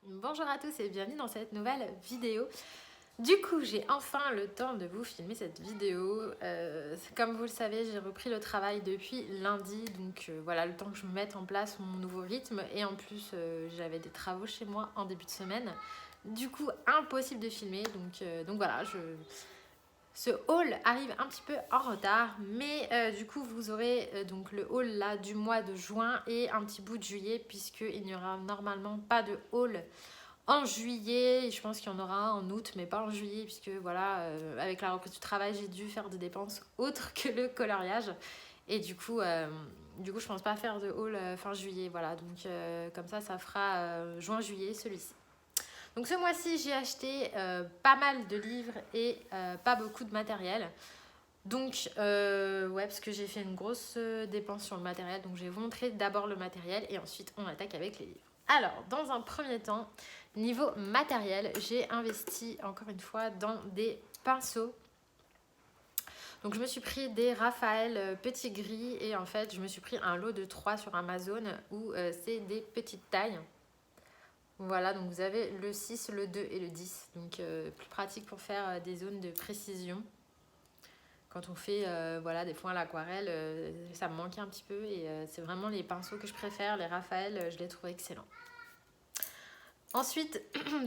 Bonjour à tous et bienvenue dans cette nouvelle vidéo. Du coup, j'ai enfin le temps de vous filmer cette vidéo. Comme vous le savez, j'ai repris le travail depuis lundi, donc voilà, le temps que je me mette en place mon nouveau rythme. Et en plus, j'avais des travaux chez moi en début de semaine. Du coup, impossible de filmer, donc voilà, ce haul arrive un petit peu en retard, mais du coup vous aurez donc le haul là du mois de juin et un petit bout de juillet, puisqu'il n'y aura normalement pas de haul en juillet. Je pense qu'il y en aura un en août, mais pas en juillet, puisque voilà, avec la reprise du travail, j'ai dû faire des dépenses autres que le coloriage. Et du coup je pense pas faire de haul fin juillet. Voilà, donc comme ça fera juin-juillet celui-ci. Donc ce mois-ci, j'ai acheté pas mal de livres et pas beaucoup de matériel. Donc, ouais, parce que j'ai fait une grosse dépense sur le matériel. Donc, je vais vous montrer d'abord le matériel et ensuite, on attaque avec les livres. Alors, dans un premier temps, niveau matériel, j'ai investi encore une fois dans des pinceaux. Donc, je me suis pris des Raphaël petits gris et en fait, je me suis pris un lot de 3 sur Amazon où c'est des petites tailles. Voilà, donc vous avez le 6, le 2 et le 10. Donc, plus pratique pour faire des zones de précision. Quand on fait voilà, des fois à l'aquarelle, ça me manquait un petit peu et c'est vraiment les pinceaux que je préfère. Les Raphaël, je les trouve excellents. Ensuite,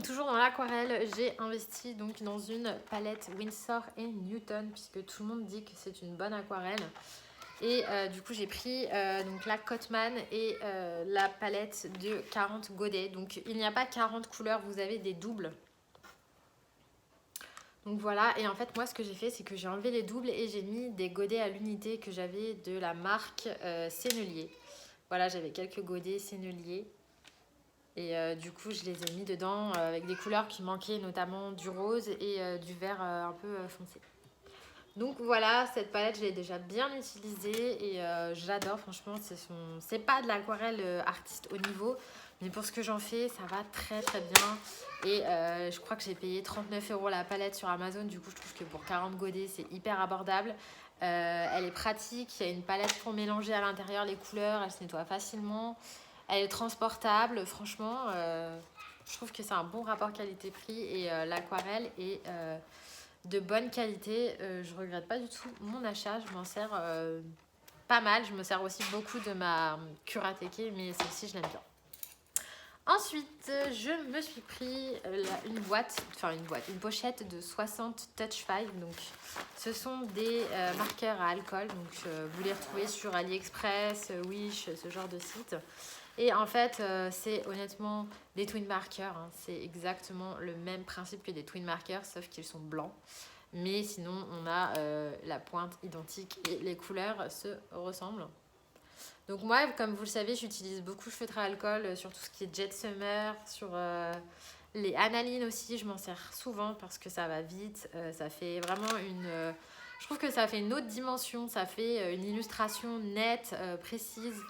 toujours dans l'aquarelle, j'ai investi donc dans une palette Winsor & Newton, puisque tout le monde dit que c'est une bonne aquarelle. Et du coup, j'ai pris donc la Cotman et la palette de 40 godets. Donc, il n'y a pas 40 couleurs, vous avez des doubles. Donc voilà, et en fait moi ce que j'ai fait c'est que j'ai enlevé les doubles et j'ai mis des godets à l'unité que j'avais de la marque Sennelier. Voilà, j'avais quelques godets Sennelier et du coup je les ai mis dedans avec des couleurs qui manquaient, notamment du rose et du vert un peu foncé. Donc voilà, cette palette je l'ai déjà bien utilisée et j'adore, franchement c'est pas de l'aquarelle artiste haut niveau, mais pour ce que j'en fais ça va très très bien. Et je crois que j'ai payé 39 € la palette sur Amazon. Du coup, je trouve que pour 40 godets, c'est hyper abordable. Elle est pratique. Il y a une palette pour mélanger à l'intérieur les couleurs. Elle se nettoie facilement. Elle est transportable. Franchement, je trouve que c'est un bon rapport qualité-prix. Et l'aquarelle est de bonne qualité. Je regrette pas du tout mon achat. Je m'en sers pas mal. Je me sers aussi beaucoup de ma Kurateke, mais celle-ci, je l'aime bien. Ensuite, je me suis pris une pochette de 60 Touch 5. Donc, ce sont des marqueurs à alcool. Donc, vous les retrouvez sur AliExpress, Wish, ce genre de site. Et en fait, c'est honnêtement des twin markers. Hein. C'est exactement le même principe que des twin markers, sauf qu'ils sont blancs. Mais sinon, on a la pointe identique et les couleurs se ressemblent. Donc moi, comme vous le savez, j'utilise beaucoup le feutre à alcool sur tout ce qui est Jet Summer, sur les analines aussi, je m'en sers souvent parce que ça va vite, ça fait vraiment je trouve que ça fait une autre dimension, ça fait une illustration nette, précise,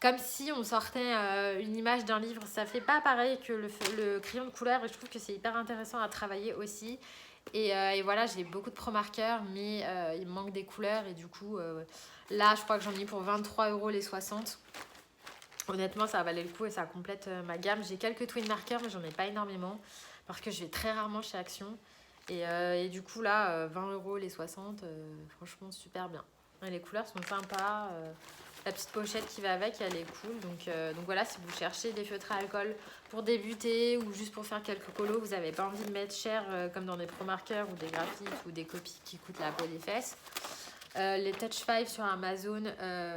comme si on sortait une image d'un livre. Ça fait pas pareil que le crayon de couleur et je trouve que c'est hyper intéressant à travailler aussi. Et voilà, j'ai beaucoup de pro-marqueurs, mais il me manque des couleurs. Et du coup, là, je crois que j'en ai pour 23 € les 60. Honnêtement, ça valait le coup et ça complète ma gamme. J'ai quelques twin markers, mais j'en ai pas énormément. Parce que je vais très rarement chez Action. Et du coup, là, 20 € les 60, franchement, super bien. Et les couleurs sont sympas. La petite pochette qui va avec, elle est cool. Donc voilà, si vous cherchez des feutres à alcool pour débuter ou juste pour faire quelques colos, vous n'avez pas envie de mettre cher comme dans des pro-marqueurs ou des graphites ou des copies qui coûtent la peau des fesses. Les Touch 5 sur Amazon,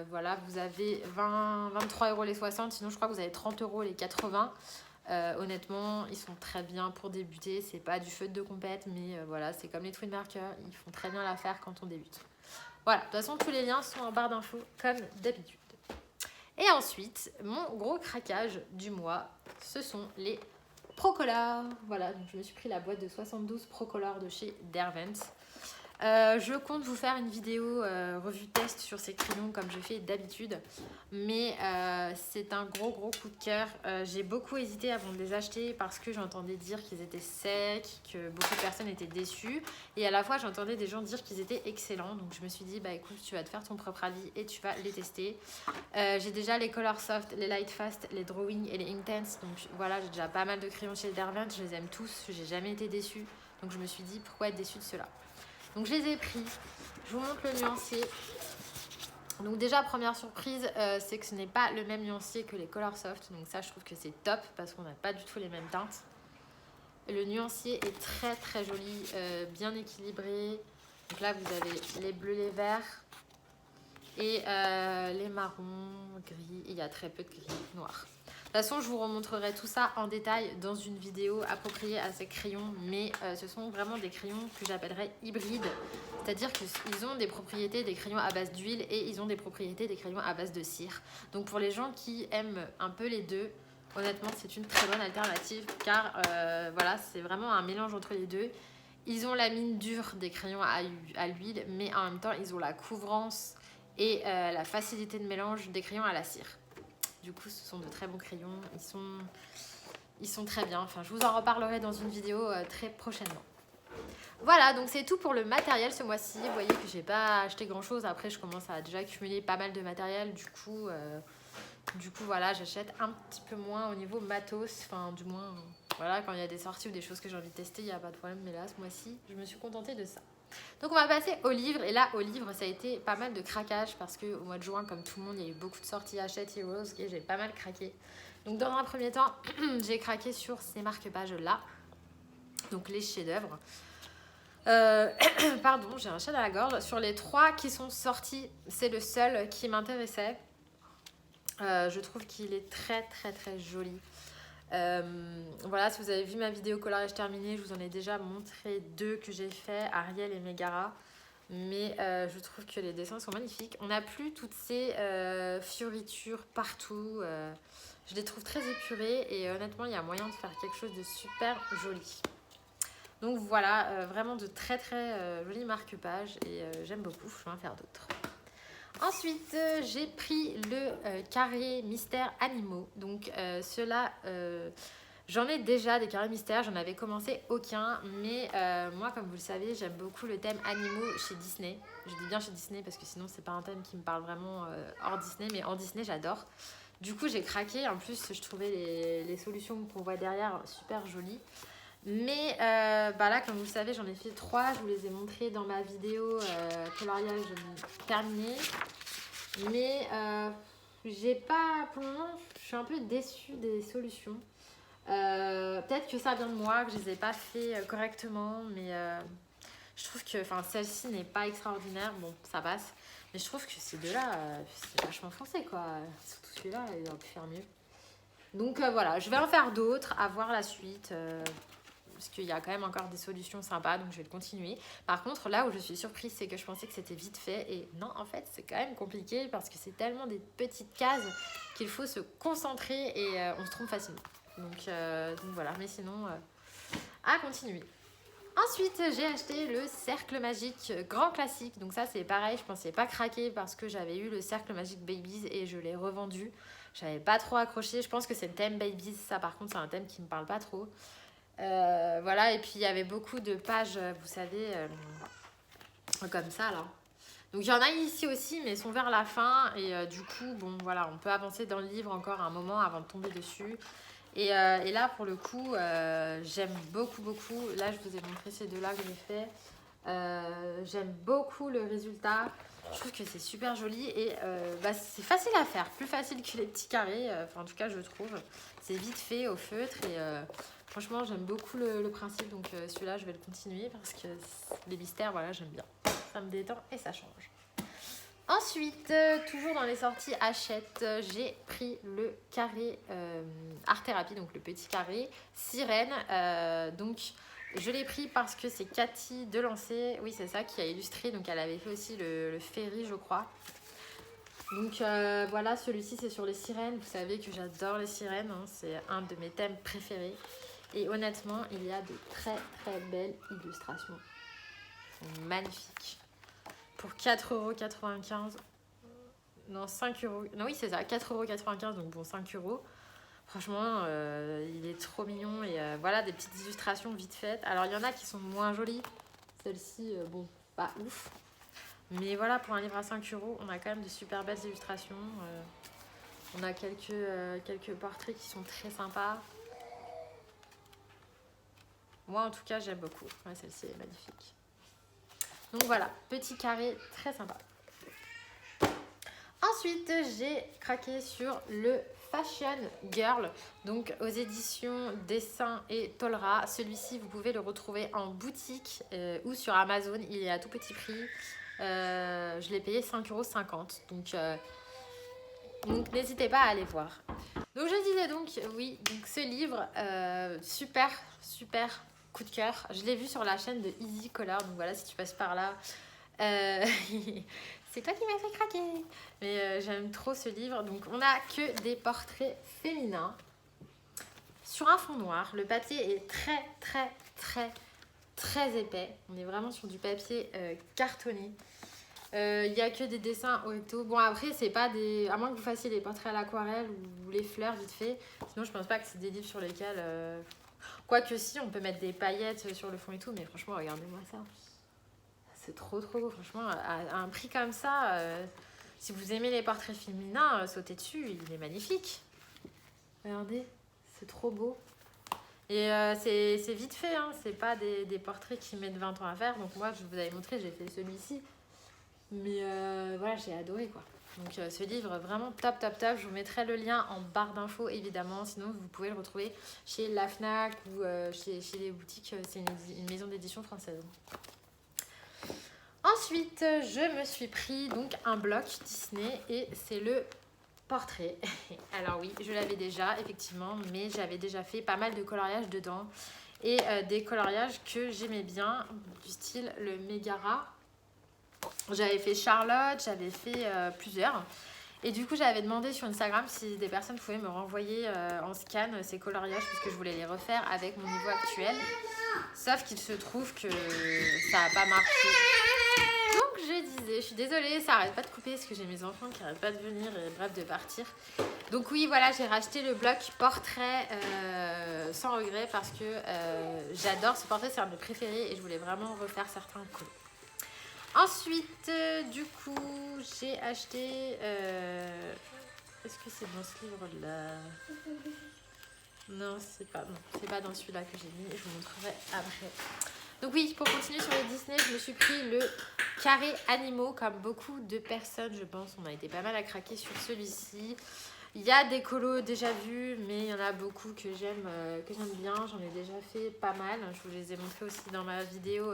voilà, vous avez 23 € les 60, sinon je crois que vous avez 30 € les 80. Honnêtement, ils sont très bien pour débuter. C'est pas du feutre de compète, mais voilà, c'est comme les twin markers, ils font très bien l'affaire quand on débute. Voilà, de toute façon, tous les liens sont en barre d'infos comme d'habitude. Et ensuite, mon gros craquage du mois, ce sont les Procolor. Voilà, donc je me suis pris la boîte de 72 Procolor de chez Derwent. Je compte vous faire une vidéo revue test sur ces crayons comme je fais d'habitude. Mais c'est un gros coup de cœur. J'ai beaucoup hésité avant de les acheter parce que j'entendais dire qu'ils étaient secs, que beaucoup de personnes étaient déçues. Et à la fois j'entendais des gens dire qu'ils étaient excellents. Donc je me suis dit bah écoute, tu vas te faire ton propre avis et tu vas les tester. J'ai déjà les Color Soft, les Light Fast, les Drawing et les Intense. Donc voilà, j'ai déjà pas mal de crayons chez Derwent. Je les aime tous, j'ai jamais été déçue. Donc je me suis dit pourquoi être déçue de ceux-là. Donc je les ai pris, je vous montre le nuancier. Donc déjà première surprise, c'est que ce n'est pas le même nuancier que les Color Soft. Donc ça je trouve que c'est top parce qu'on n'a pas du tout les mêmes teintes. Le nuancier est très joli, bien équilibré. Donc là vous avez les bleus, les verts et les marrons, gris. Et il y a très peu de gris, noir. De toute façon, je vous remontrerai tout ça en détail dans une vidéo appropriée à ces crayons. Mais ce sont vraiment des crayons que j'appellerais hybrides. C'est-à-dire qu'ils ont des propriétés des crayons à base d'huile et ils ont des propriétés des crayons à base de cire. Donc pour les gens qui aiment un peu les deux, honnêtement, c'est une très bonne alternative. Car voilà, c'est vraiment un mélange entre les deux. Ils ont la mine dure des crayons à l'huile, mais en même temps, ils ont la couvrance et la facilité de mélange des crayons à la cire. Du coup, ce sont de très bons crayons. Ils sont très bien. Enfin, je vous en reparlerai dans une vidéo très prochainement. Voilà, donc c'est tout pour le matériel ce mois-ci. Vous voyez que j'ai pas acheté grand-chose. Après, je commence à déjà accumuler pas mal de matériel. Du coup, voilà, j'achète un petit peu moins au niveau matos. Enfin, du moins, voilà, quand il y a des sorties ou des choses que j'ai envie de tester, il n'y a pas de problème. Mais là, ce mois-ci, je me suis contentée de ça. Donc on va passer au livre, et là au livre ça a été pas mal de craquage parce qu'au mois de juin, comme tout le monde, il y a eu beaucoup de sorties Hachette Heroes et j'ai pas mal craqué. Donc dans un premier temps, j'ai craqué sur ces marque-pages là, donc les chefs-d'œuvre. Pardon, j'ai un chat à la gorge. Sur les 3 qui sont sortis, c'est le seul qui m'intéressait. Je trouve qu'il est très joli. Voilà, si vous avez vu ma vidéo coloriage terminé, je vous en ai déjà montré 2 que j'ai fait, Ariel et Megara. Mais je trouve que les dessins sont magnifiques. On n'a plus toutes ces fioritures partout. Je les trouve très épurées et honnêtement, il y a moyen de faire quelque chose de super joli. Donc voilà, vraiment de très jolis marque-pages et j'aime beaucoup, je vais en faire d'autres. Ensuite, j'ai pris le carré mystère animaux. Donc ceux-là, j'en ai déjà des carrés mystères, j'en avais commencé aucun. Mais moi, comme vous le savez, j'aime beaucoup le thème animaux chez Disney. Je dis bien chez Disney parce que sinon, c'est pas un thème qui me parle vraiment hors Disney. Mais en Disney, j'adore. Du coup, j'ai craqué. En plus, je trouvais les solutions qu'on voit derrière super jolies. Mais bah là, comme vous le savez, j'en ai fait 3. Je vous les ai montrés dans ma vidéo coloriage terminée. Mais j'ai pas, pour le moment, je suis un peu déçue des solutions. Peut-être que ça vient de moi, que je les ai pas fait correctement. Mais je trouve que celle-ci n'est pas extraordinaire. Bon, ça passe. Mais je trouve que ces deux-là, c'est vachement foncé, quoi. Surtout celui-là, il aurait pu faire mieux. Donc voilà, je vais en faire d'autres, à voir la suite. Parce qu'il y a quand même encore des solutions sympas, donc je vais le continuer. Par contre, là où je suis surprise, c'est que je pensais que c'était vite fait. Et non, en fait, c'est quand même compliqué parce que c'est tellement des petites cases qu'il faut se concentrer et on se trompe facilement. Donc voilà, mais sinon, à continuer. Ensuite, j'ai acheté le cercle magique grand classique. Donc ça, c'est pareil, je pensais pas craquer parce que j'avais eu le cercle magique Babies et je l'ai revendu. J'avais pas trop accroché. Je pense que c'est le thème Babies. Ça, par contre, c'est un thème qui me parle pas trop. Voilà, et puis il y avait beaucoup de pages, vous savez, comme ça là. Donc il y en a ici aussi, mais ils sont vers la fin. Et du coup, bon voilà, on peut avancer dans le livre encore un moment avant de tomber dessus. Et là, pour le coup, j'aime beaucoup. Là, je vous ai montré ces deux-là que j'ai fait. J'aime beaucoup le résultat. Je trouve que c'est super joli et c'est facile à faire. Plus facile que les petits carrés. En tout cas, je trouve. C'est vite fait au feutre et franchement, j'aime beaucoup le principe. Donc celui-là, je vais le continuer parce que les mystères, voilà, j'aime bien. Ça me détend et ça change. Ensuite, toujours dans les sorties Hachette, j'ai pris le carré Art Thérapie, donc le petit carré Sirène. Donc, je l'ai pris parce que c'est Cathy Delancey, oui c'est ça, qui a illustré. Donc, elle avait fait aussi le Ferry, je crois. Donc, voilà, celui-ci c'est sur les sirènes. Vous savez que j'adore les sirènes, hein, c'est un de mes thèmes préférés. Et honnêtement, il y a de très belles illustrations. magnifique. Pour 4,95 €. Non, 5 euros. Non, oui, c'est ça, 4,95 €, donc bon, 5 euros. Franchement, il est trop mignon. Et voilà, des petites illustrations vite faites. Alors, il y en a qui sont moins jolies. Celle-ci, bon, pas ouf. Mais voilà, pour un livre à 5 euros, on a quand même de super belles illustrations. On a quelques portraits qui sont très sympas. Moi, en tout cas, j'aime beaucoup. Ouais, celle-ci est magnifique. Donc voilà, petit carré très sympa. Ensuite, j'ai craqué sur le Fashion Girl, donc aux éditions Dessin et Tolera. Celui-ci, vous pouvez le retrouver en boutique ou sur Amazon. Il est à tout petit prix. Je l'ai payé 5,50 €. Donc n'hésitez pas à aller voir. Donc je disais donc, oui, donc ce livre, super coup de cœur. Je l'ai vu sur la chaîne de Easy Color. Donc voilà, si tu passes par là, c'est toi qui m'as fait craquer. Mais j'aime trop ce livre. Donc on a que des portraits féminins sur un fond noir. Le papier est très épais. On est vraiment sur du papier cartonné. Il n'y a que des dessins recto. Bon, après, c'est pas des. À moins que vous fassiez des portraits à l'aquarelle ou les fleurs vite fait. Sinon, je pense pas que c'est des livres sur lesquels. Quoique, si, on peut mettre des paillettes sur le fond et tout. Mais franchement, regardez-moi ça. C'est trop beau. Franchement, à un prix comme ça, si vous aimez les portraits féminins, sautez dessus. Il est magnifique. Regardez, c'est trop beau. Et c'est vite fait. Hein. C'est pas des portraits qui mettent 20 ans à faire. Donc, moi, je vous avais montré, j'ai fait celui-ci. Mais voilà, j'ai adoré quoi. Donc ce livre vraiment top. Je vous mettrai le lien en barre d'infos évidemment. Sinon vous pouvez le retrouver chez la Fnac ou chez les boutiques. C'est une maison d'édition française. Ensuite je me suis pris donc un bloc Disney et c'est le portrait. Alors oui, je l'avais déjà effectivement, mais j'avais déjà fait pas mal de coloriage dedans. Et des coloriages que j'aimais bien, du style le Megara. J'avais fait Charlotte, j'avais fait plusieurs. Et du coup, j'avais demandé sur Instagram si des personnes pouvaient me renvoyer en scan ces coloriages puisque je voulais les refaire avec mon niveau actuel. Sauf qu'il se trouve que ça n'a pas marché. Donc je disais, je suis désolée, ça arrête pas de couper parce que j'ai mes enfants qui n'arrêtent pas de venir et bref de partir. Donc oui, voilà, j'ai racheté le bloc portrait sans regret parce que j'adore ce portrait, c'est un de mes préférés et je voulais vraiment refaire certains colos. Ensuite, du coup, j'ai acheté... Est-ce que c'est dans ce livre-là? Non, c'est pas dans celui-là que j'ai mis. Je vous montrerai après. Donc oui, pour continuer sur le Disney, je me suis pris le carré animaux. Comme beaucoup de personnes, je pense, on a été pas mal à craquer sur celui-ci. Il y a des colos déjà vus, mais il y en a beaucoup que j'aime bien. J'en ai déjà fait pas mal. Je vous les ai montrés aussi dans ma vidéo...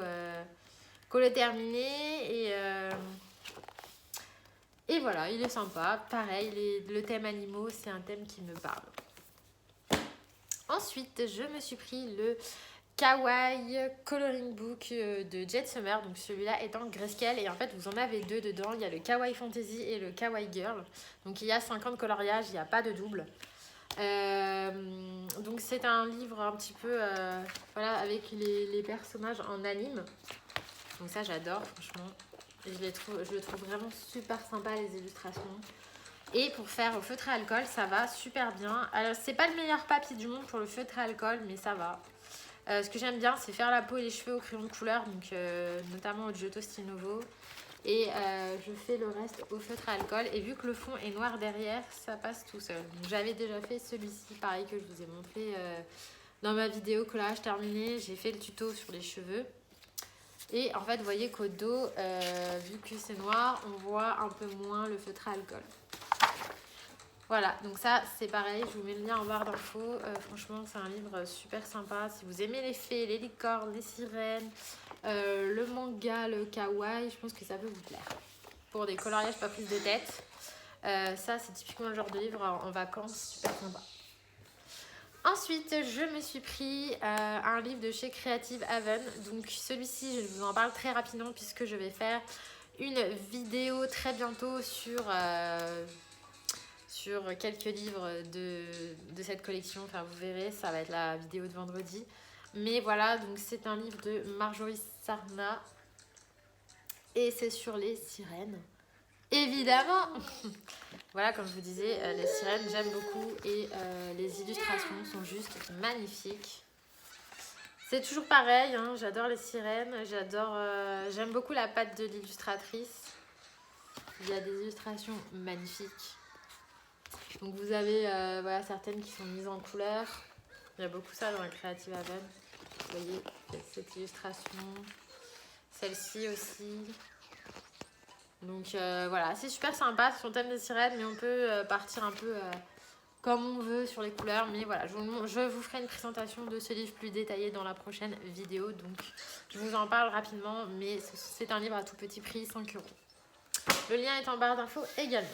Colo terminé et voilà, il est sympa. Pareil, le thème animaux, c'est un thème qui me parle. Ensuite, je me suis pris le Kawaii Coloring Book de Jet Summer. Donc celui-là est en grayscale et en fait vous en avez deux dedans. Il y a le Kawaii Fantasy et le Kawaii Girl. Donc il y a 50 coloriages, il n'y a pas de double. Donc c'est un livre un petit peu voilà, avec les personnages en anime. Donc ça j'adore franchement. Et je le trouve vraiment super sympa les illustrations. Et pour faire au feutre à alcool, ça va super bien. Alors c'est pas le meilleur papier du monde pour le feutre à alcool, mais ça va. Ce que j'aime bien, c'est faire la peau et les cheveux au crayon de couleur, donc notamment au Giotto Style Nouveau. Et je fais le reste au feutre à alcool. Et vu que le fond est noir derrière, ça passe tout seul. Donc j'avais déjà fait celui-ci, pareil que je vous ai montré dans ma vidéo collage terminé. J'ai fait le tuto sur les cheveux. Et en fait, vous voyez qu'au dos, vu que c'est noir, on voit un peu moins le feutre à alcool. Voilà, donc ça c'est pareil, je vous mets le lien en barre d'infos. Franchement, c'est un livre super sympa. Si vous aimez les fées, les licornes, les sirènes, le manga, le kawaii, je pense que ça peut vous plaire. Pour des coloriages pas prise de tête. Ça, c'est typiquement le genre de livre en vacances, super sympa. Ensuite, je me suis pris un livre de chez Creative Haven. Donc celui-ci, je vous en parle très rapidement puisque je vais faire une vidéo très bientôt sur quelques livres de cette collection. Enfin, vous verrez, ça va être la vidéo de vendredi. Mais voilà, donc c'est un livre de Marjorie Sarna. Et c'est sur les sirènes. Évidemment. Voilà, comme je vous disais, les sirènes, j'aime beaucoup. Et les illustrations sont juste magnifiques. C'est toujours pareil, hein, j'adore les sirènes. J'aime beaucoup la patte de l'illustratrice. Il y a des illustrations magnifiques. Donc vous avez voilà, certaines qui sont mises en couleur. Il y a beaucoup ça dans la Creative Haven. Vous voyez, il y a cette illustration. Celle-ci aussi. Donc voilà, c'est super sympa sur le thème des sirènes, mais on peut partir un peu comme on veut sur les couleurs. Mais voilà, je vous ferai une présentation de ce livre plus détaillée dans la prochaine vidéo. Donc je vous en parle rapidement, mais c'est un livre à tout petit prix, 5 €. Le lien est en barre d'infos également.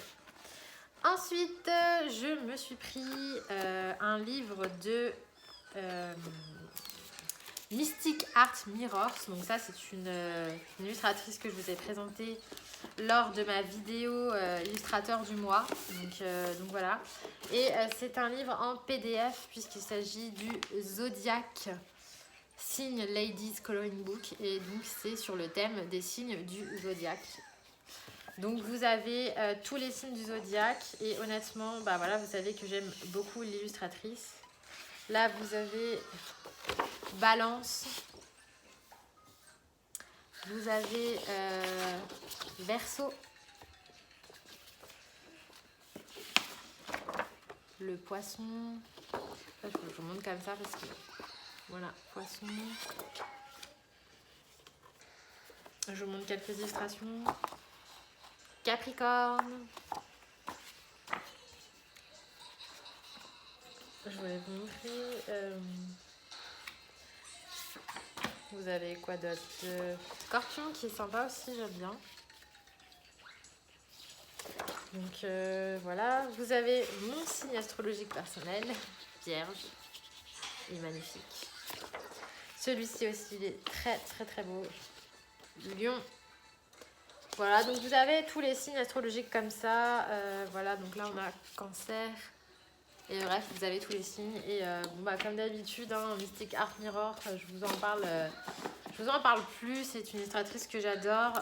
Ensuite, je me suis pris un livre de Mystic Art Mirrors. Donc ça, c'est une illustratrice que je vous ai présentée lors de ma vidéo illustrateur du mois. Donc voilà. Et c'est un livre en PDF puisqu'il s'agit du Zodiac Sign Ladies Coloring Book. Et donc c'est sur le thème des signes du Zodiac. Donc vous avez tous les signes du Zodiac. Et honnêtement, bah voilà, vous savez que j'aime beaucoup l'illustratrice. Là, vous avez Balance. Vous avez Verseau. Le Poisson. Là, je vous montre comme ça parce que voilà, Poisson. Je vous montre quelques illustrations. Capricorne. Je vais vous montrer. Vous avez quoi d'autre? Scorpion qui est sympa aussi, j'aime bien. Donc voilà, vous avez mon signe astrologique personnel, Vierge, il est magnifique. Celui-ci aussi, il est très très très beau, Lion. Voilà, donc vous avez tous les signes astrologiques comme ça. Voilà, donc là on a Cancer. Et bref, vous avez tous les signes. Et bon, bah, comme d'habitude, hein, Mystic Art Mirror, je vous en parle plus. C'est une illustratrice que j'adore.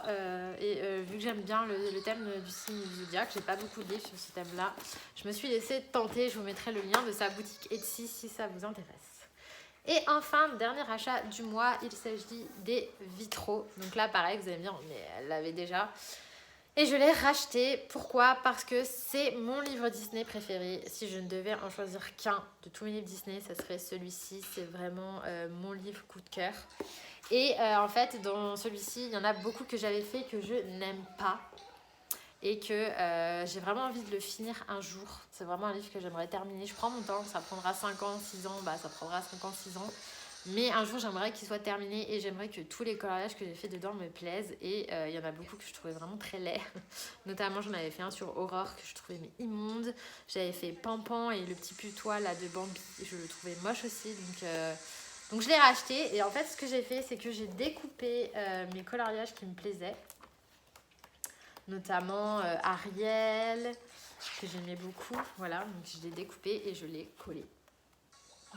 Vu que j'aime bien le thème du signe du zodiaque, j'ai pas beaucoup de livres sur ce thème-là. Je me suis laissée tenter. Je vous mettrai le lien de sa boutique Etsy si ça vous intéresse. Et enfin, dernier achat du mois, il s'agit des vitraux. Donc là, pareil, vous allez me dire, mais elle l'avait déjà. Et je l'ai racheté. Pourquoi? Parce que c'est mon livre Disney préféré. Si je ne devais en choisir qu'un de tous mes livres Disney, ça serait celui-ci. C'est vraiment mon livre coup de cœur. Et en fait, dans celui-ci, il y en a beaucoup que j'avais fait que je n'aime pas. Et que j'ai vraiment envie de le finir un jour. C'est vraiment un livre que j'aimerais terminer. Je prends mon temps, ça prendra 5 ans, 6 ans. Bah, ça prendra 5 ans, 6 ans. Mais un jour, j'aimerais qu'il soit terminé et j'aimerais que tous les coloriages que j'ai fait dedans me plaisent. Et il y en a beaucoup que je trouvais vraiment très laids. Notamment, j'en avais fait un sur Aurore que je trouvais mais immonde. J'avais fait Pampan et le petit putois là de Bambi. Je le trouvais moche aussi. Donc je l'ai racheté. Et en fait, ce que j'ai fait, c'est que j'ai découpé mes coloriages qui me plaisaient. Notamment Ariel, que j'aimais beaucoup. Voilà, donc je l'ai découpé et je l'ai collé.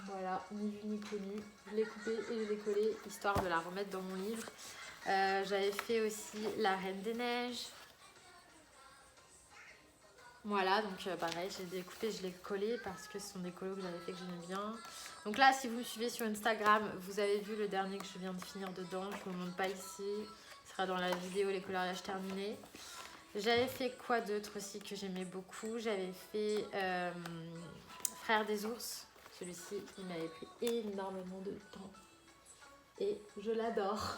Voilà, ni vu ni connu. Je l'ai coupé et je l'ai collé, histoire de la remettre dans mon livre. J'avais fait aussi La Reine des Neiges. Voilà, donc pareil, j'ai découpé, je l'ai collé parce que ce sont des colos que j'avais fait que j'aimais bien. Donc là, si vous me suivez sur Instagram, vous avez vu le dernier que je viens de finir dedans. Je ne vous le montre pas ici. Ce sera dans la vidéo les coloriages terminés. J'avais fait quoi d'autre aussi que j'aimais beaucoup? J'avais fait Frères des ours. Celui-ci, il m'avait pris énormément de temps. Et je l'adore.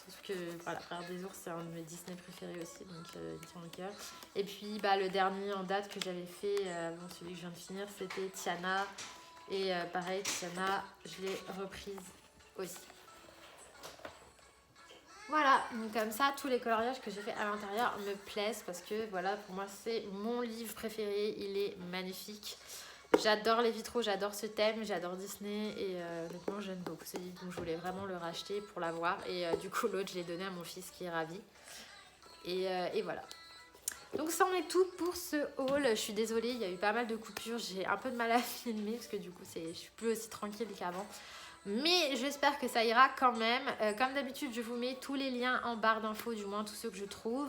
Sauf que, voilà, Frères des ours, c'est un de mes Disney préférés aussi. Donc, il tient le cœur. Et puis, bah, le dernier en date que j'avais fait, celui que je viens de finir, c'était Tiana. Et pareil, Tiana, je l'ai reprise aussi. Voilà, donc comme ça, tous les coloriages que j'ai fait à l'intérieur me plaisent parce que voilà, pour moi, c'est mon livre préféré. Il est magnifique. J'adore les vitraux, j'adore ce thème, j'adore Disney et honnêtement, j'aime beaucoup ce livre. Donc, je voulais vraiment le racheter pour l'avoir. Et du coup, l'autre, je l'ai donné à mon fils qui est ravi. Et voilà. Donc, ça en est tout pour ce haul. Je suis désolée, il y a eu pas mal de coupures. J'ai un peu de mal à filmer parce que du coup, je suis plus aussi tranquille qu'avant. Mais j'espère que ça ira quand même. Comme d'habitude, je vous mets tous les liens en barre d'infos, du moins tous ceux que je trouve.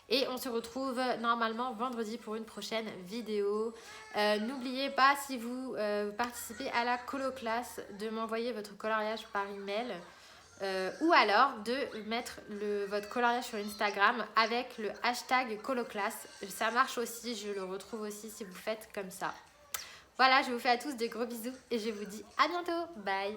Et on se retrouve normalement vendredi pour une prochaine vidéo. N'oubliez pas, si vous participez à la colo-classe, de m'envoyer votre coloriage par email. Ou alors de mettre votre coloriage sur Instagram avec le hashtag coloclasse. Ça marche aussi, je le retrouve aussi si vous faites comme ça. Voilà, je vous fais à tous de gros bisous et je vous dis à bientôt. Bye!